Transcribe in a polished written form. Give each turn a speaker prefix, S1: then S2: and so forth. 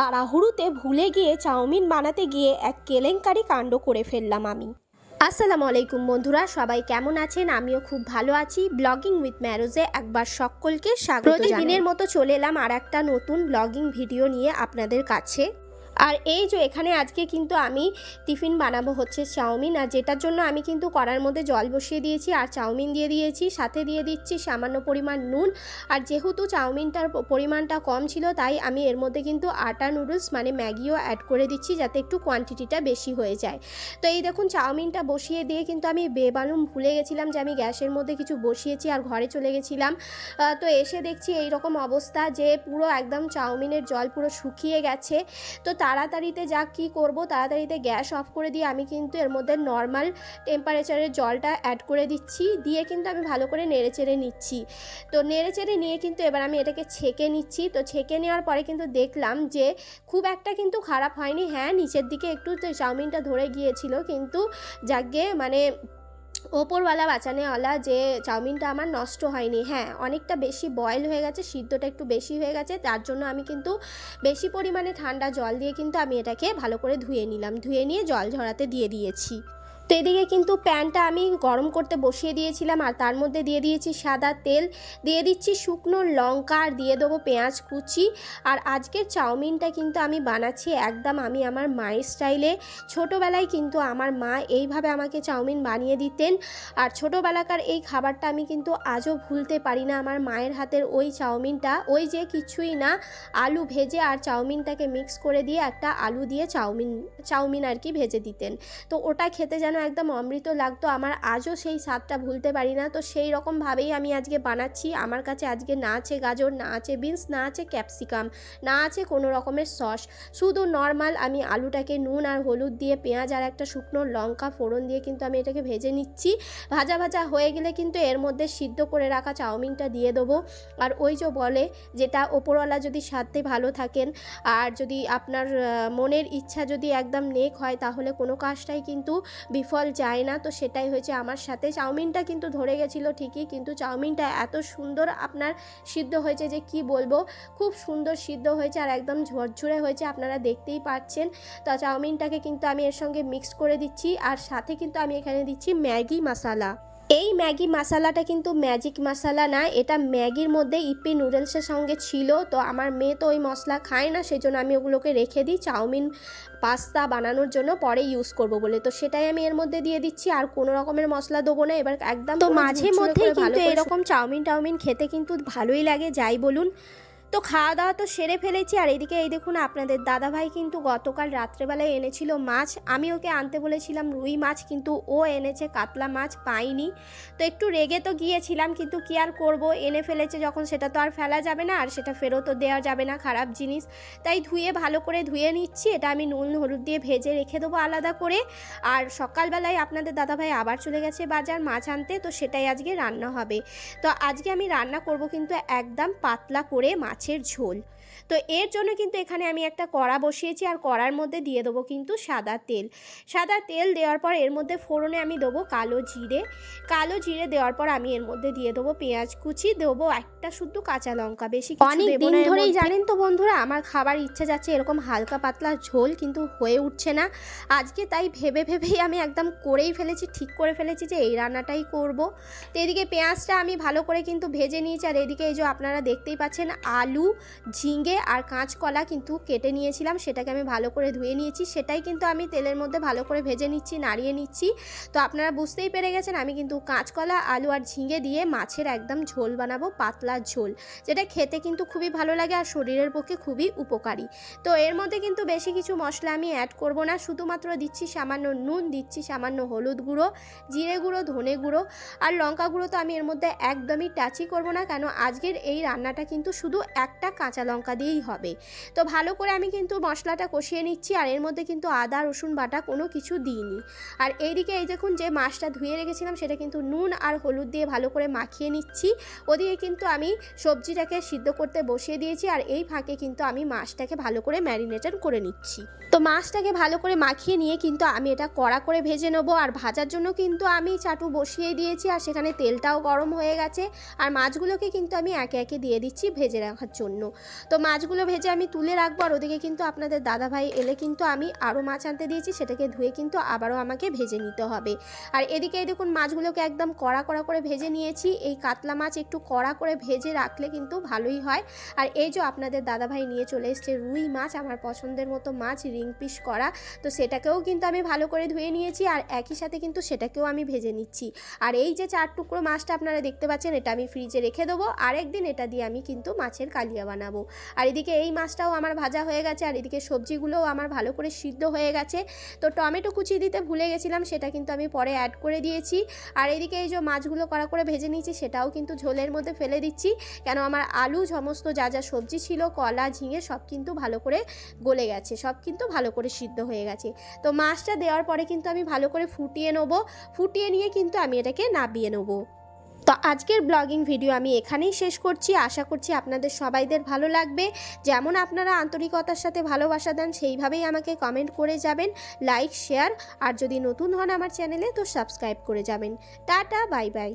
S1: তাড়াহুড়োতে ভুলে গিয়ে চাউমিন বানাতে গিয়ে এক কেলেঙ্কারি কাণ্ড করে ফেললাম আমি। আসসালামু আলাইকুম বন্ধুরা, সবাই কেমন আছেন? আমিও খুব ভালো আছি। ব্লগিং উইথ ম্যারোজে একবার সকলকে স্বাগত জানাই। প্রতিদিনের মতো চলে এলাম আর একটা নতুন ব্লগিং ভিডিও নিয়ে আপনাদের কাছে। আর এই যে এখানে আজকে কিন্তু আমি টিফিন বানাবো হচ্ছে চাউমিন, আর যেটার জন্য আমি কিন্তু কড়ার মধ্যে জল বসিয়ে দিয়েছি আর চাউমিন দিয়ে দিয়েছি, সাথে দিয়ে দিচ্ছি সামান্য পরিমাণ নুন। আর যেহেতু চাউমিনটার পরিমাণটা কম ছিল তাই আমি এর মধ্যে কিন্তু আটা নুডলস মানে ম্যাগিও অ্যাড করে দিচ্ছি যাতে একটু কোয়ান্টিটিটা বেশি হয়ে যায়। তো এই দেখুন চাউমিনটা বসিয়ে দিয়ে কিন্তু আমি বেমালুম ভুলে গেছিলাম যে আমি গ্যাসের মধ্যে কিছু বসিয়েছি আর ঘরে চলে গেছিলাম। তো এসে দেখছি এই রকম অবস্থা যে পুরো একদম চাউমিনের জল পুরো শুকিয়ে গেছে। তো তাড়াতাড়িতে কি করব, তাড়াতাড়িতে গ্যাস অফ করে দিয়ে আমি কিন্তু এর মধ্যে নর্মাল টেম্পারেচারের জলটা অ্যাড করে দিচ্ছি, দিয়ে কিন্তু আমি ভালো করে নেড়েচেড়ে নিচ্ছি। তো নেড়েচেড়ে নিয়ে কিন্তু এবার আমি এটাকে ছেঁকে নিচ্ছি। তো ছেঁকে নেওয়ার পরে কিন্তু দেখলাম যে খুব একটা কিন্তু খারাপ হয়নি। হ্যাঁ, নিচের দিকে একটু চাউমিনটা ধরে গিয়েছিল, কিন্তু যাকগে মানে ওপরওয়ালা বাঁচানেওয়ালা যে চাউমিনটা আমার নষ্ট হয়নি। হ্যাঁ, অনেকটা বেশি বয়েল হয়ে গেছে, সিদ্ধটা একটু বেশি হয়ে গেছে, তার জন্য আমি কিন্তু বেশি পরিমাণে ঠান্ডা জল দিয়ে কিন্তু আমি এটাকে ভালো করে ধুয়ে নিলাম। ধুয়ে নিয়ে জল ঝরাতে দিয়ে দিয়েছি। তো এদিকে কিন্তু প্যানটা আমি গরম করতে বসিয়ে দিয়েছিলাম আর তার মধ্যে দিয়ে দিয়েছি সাদা তেল, দিয়ে দিচ্ছি শুকনো লঙ্কা আর দিয়ে দেবো পেঁয়াজ কুচি। আর আজকের চাউমিনটা কিন্তু আমি বানাচ্ছি একদম আমি আমার মায়ের স্টাইলে। ছোটোবেলায় কিন্তু আমার মা এইভাবে আমাকে চাউমিন বানিয়ে দিতেন, আর ছোটোবেলাকার এই খাবারটা আমি কিন্তু আজও ভুলতে পারি না। আমার মায়ের হাতের ওই চাউমিনটা, ওই যে কিছুই না, আলু ভেজে আর চাউমিনটাকে মিক্স করে দিয়ে একটা আলু দিয়ে চাউমিন আর কি ভেজে দিতেন। তো ওটা খেতে যেন একদম অমৃত লাগতো, আমার আজও সেই স্বাদটা ভুলতে পারি না। তো সেই রকমভাবেই আমি আজকে বানাচ্ছি। আমার কাছে আজকে না আছে গাজর, না আছে বিনস, না আছে ক্যাপসিকাম, না আছে কোনো রকমের সস, শুধু নর্মাল আমি আলুটাকে নুন আর হলুদ দিয়ে পেঁয়াজ আর একটা শুকনো লঙ্কা ফোড়ন দিয়ে কিন্তু আমি এটাকে ভেজে নিচ্ছি। ভাজা ভাজা হয়ে গেলে কিন্তু এর মধ্যে সিদ্ধ করে রাখা চাউমিনটা দিয়ে দেবো। আর ওই যে বলে যেটা ওপরওয়ালা যদি সাথে ভালো থাকেন আর যদি আপনার মনের ইচ্ছা যদি একদম নেক হয় তাহলে কোনো কাজটাই কিন্তু বিফল যায় না। তো সেটাই হয়েছে আমার সাথে। চাউমিনটা কিন্তু ধরে গেছিলো ঠিকই, কিন্তু চাউমিনটা এত সুন্দর আপনার সিদ্ধ হয়েছে যে কি বলবো, খুব সুন্দর সিদ্ধ হয়েছে আর একদম ঝরঝরে হয়েছে, আপনারা দেখতেই পাচ্ছেন। তো চাউমিনটাকে কিন্তু আমি এর সঙ্গে মিক্স করে দিচ্ছি আর সাথে কিন্তু আমি এখানে দিচ্ছি ম্যাগি মশলা। এই ম্যাগি মশলাটা কিন্তু ম্যাজিক মশলা না, এটা ম্যাগির মধ্যে ইপি নুডলসের সঙ্গে ছিল। তো আমার মেয়ে তো ওই মশলা খায় না, সেজন্য আমি ওগুলোকে রেখে দিই চাউমিন পাস্তা বানানোর জন্য পরে ইউজ করব বলে। তো সেটাই আমি এর মধ্যে দিয়ে দিচ্ছি, আর কোনো রকমের মশলা দেবো না এবার একদম। তো মাঝে মধ্যেই কিন্তু এরকম চাউমিন খেতে কিন্তু ভালোই লাগে, যাই বলুন। তো খাওয়া দাওয়া তো সেরে ফেলেছি। আর এদিকে এই দেখুন আপনাদের দাদাভাই কিন্তু গতকাল রাত্রেবেলায় এনেছিল মাছ। আমি ওকে আনতে বলেছিলাম রুই মাছ, কিন্তু ও এনেছে কাতলা মাছ, পাইনি। তো একটু রেগে তো গিয়েছিলাম, কিন্তু কি আর করব, এনে ফেলেছে যখন সেটা তো আর ফেলা যাবে না, আর সেটা ফেরতও দেওয়া যাবে না, খারাপ জিনিস। তাই ভালো করে ধুয়ে নিচ্ছি। এটা আমি নুন হলুদ দিয়ে ভেজে রেখে দেবো আলাদা করে। আর সকালবেলায় আপনাদের দাদাভাই আবার চলে গেছে বাজার মাছ আনতে, তো সেটাই আজকে রান্না হবে। তো আজকে আমি রান্না করব কিন্তু একদম পাতলা করে মাছের ঝোল। তো এর জন্য কিন্তু এখানে আমি একটা কড়া বসিয়েছি আর কড়ার মধ্যে দিয়ে দেবো কিন্তু সাদা তেল দেওয়ার পর এর মধ্যে ফোড়নে আমি দেবো কালো জিরে দেওয়ার পর আমি এর মধ্যে দিয়ে দেবো পেঁয়াজ কুচি, দেবো একটা শুদ্ধ কাঁচা লঙ্কা, বেশি কিছু দেবো না। অনেক দিন ধরেই জানেন তো বন্ধুরা আমার খাবার ইচ্ছে যাচ্ছে এরকম হালকা পাতলা ঝোল, কিন্তু হয়ে উঠছে না আজকে। তাই ভেবেই আমি একদম করেই ফেলেছি, ঠিক করে ফেলেছি যে এই রান্নাটাই করব। তো এদিকে পেঁয়াজটা আমি ভালো করে কিন্তু ভেজে নিয়েছি, আর এদিকে এই যে আপনারা দেখতেই পাচ্ছেন আলু, ঝিঙে আর কাঁচকলা কিন্তু কেটে নিয়েছিলাম, সেটাকে আমি ভালো করে ধুয়ে নিয়েছি। সেটাই কিন্তু আমি তেলের মধ্যে ভালো করে ভেজে নিচ্ছি, নাড়িয়ে নিচ্ছি। তো আপনারা বুঝতেই পেরে গেছেন আমি কিন্তু কাঁচকলা, আলু আর ঝিঙে দিয়ে মাছের একদম ঝোল বানাবো, পাতলা ঝোল, যেটা খেতে কিন্তু খুবই ভালো লাগে আর শরীরের পক্ষে খুবই উপকারী। তো এর মধ্যে কিন্তু বেশি কিছু মশলা আমি অ্যাড করব না, শুধুমাত্র দিচ্ছি সামান্য নুন, দিচ্ছি সামান্য হলুদ গুঁড়ো, জিরে গুঁড়ো, ধনে গুঁড়ো আর লঙ্কা গুঁড়ো। তো আমি এর মধ্যে একদমই টাচই করব না, কেন আজকের এই রান্নাটা কিন্তু শুধু একটা কাঁচা লঙ্কা দিয়েই হবে। তো ভালো করে আমি কিন্তু মশলাটা কষিয়ে নিচ্ছি, আর এর মধ্যে কিন্তু আদা রসুন বাটা কোনো কিছু দিইনি। আর এইদিকে এই দেখুন যে মাছটা ধুয়ে রেখেছিলাম সেটা কিন্তু নুন আর হলুদ দিয়ে ভালো করে মাখিয়ে নিচ্ছি। ওদিকে কিন্তু আমি সবজিটাকে সিদ্ধ করতে বসিয়ে দিয়েছি, আর এই ফাঁকে কিন্তু আমি মাছটাকে ভালো করে ম্যারিনেটেড করে নিচ্ছি। তো মাছটাকে ভালো করে মাখিয়ে নিয়ে কিন্তু আমি এটা কড়া করে ভেজে নেবো। আর ভাজার জন্য কিন্তু আমি চাটু বসিয়ে দিয়েছি, আর সেখানে তেলটাও গরম হয়ে গেছে। আর মাছগুলোকে কিন্তু আমি একে একে দিয়ে দিচ্ছি ভেজে রাখার জন্য। তো মাছগুলো ভেজে আমি তুলে রাখবো, আর ওদিকে কিন্তু আপনাদের দাদাভাই এলে কিন্তু আমি আরও মাছ আনতে দিয়েছি, সেটাকে ধুয়ে কিন্তু আবারও আমাকে ভেজে নিতে হবে। আর এদিকে এই দেখুন মাছগুলোকে একদম কড়া কড়া করে ভেজে নিয়েছি। এই কাতলা মাছ একটু কড়া করে ভেজে রাখলে কিন্তু ভালোই হয়। আর এই যে আপনাদের দাদাভাই নিয়ে চলে এসছে রুই মাছ, আমার পছন্দের মতো মাছ, রিং পিস করা। তো সেটাকেও কিন্তু আমি ভালো করে ধুয়ে নিয়েছি, আর একই সাথে কিন্তু সেটাকেও আমি ভেজে নিচ্ছি। আর এই যে 4 টুকরো মাছটা আপনারা দেখতে পাচ্ছেন, এটা আমি ফ্রিজে রেখে দেবো, আরেকদিন এটা দিয়ে আমি কিন্তু মাছের কালিয়া বানাবো। আর এদিকে এই মাছটাও আমার ভাজা হয়ে গেছে, আর এদিকে সবজিগুলোও আমার ভালো করে সিদ্ধ হয়ে গেছে। তো টমেটো কুচি দিতে ভুলে গেছিলাম, সেটা কিন্তু আমি পরে অ্যাড করে দিয়েছি। আর এদিকে এই যে মাছগুলো কড়া করে ভেজে নিয়েছি, সেটাও কিন্তু ঝোলের মধ্যে ফেলে দিচ্ছি, কেন আমার আলু সমস্ত যা যা সবজি ছিল, কলা, ঝিঙে সব কিন্তু ভালো করে গলে গেছে, সব কিন্তু ভালো করে সিদ্ধ হয়ে গেছে। তো মাছটা দেওয়ার পরে কিন্তু আমি ভালো করে ফুটিয়ে নেবো, ফুটিয়ে নিয়ে কিন্তু আমি এটাকে নামিয়ে নেবো। তো আজকের ব্লগিং ভিডিও আমি এখানেই শেষ করছি। আশা করছি আপনাদের সবাইদের ভালো লাগবে। যেমন আপনারা আন্তরিকতার সাথে ভালোবাসা দেন, সেইভাবেই আমাকে কমেন্ট করে যাবেন, লাইক, শেয়ার, আর যদি নতুন হন আমার চ্যানেলে তো সাবস্ক্রাইব করে যাবেন। Tata, bye bye.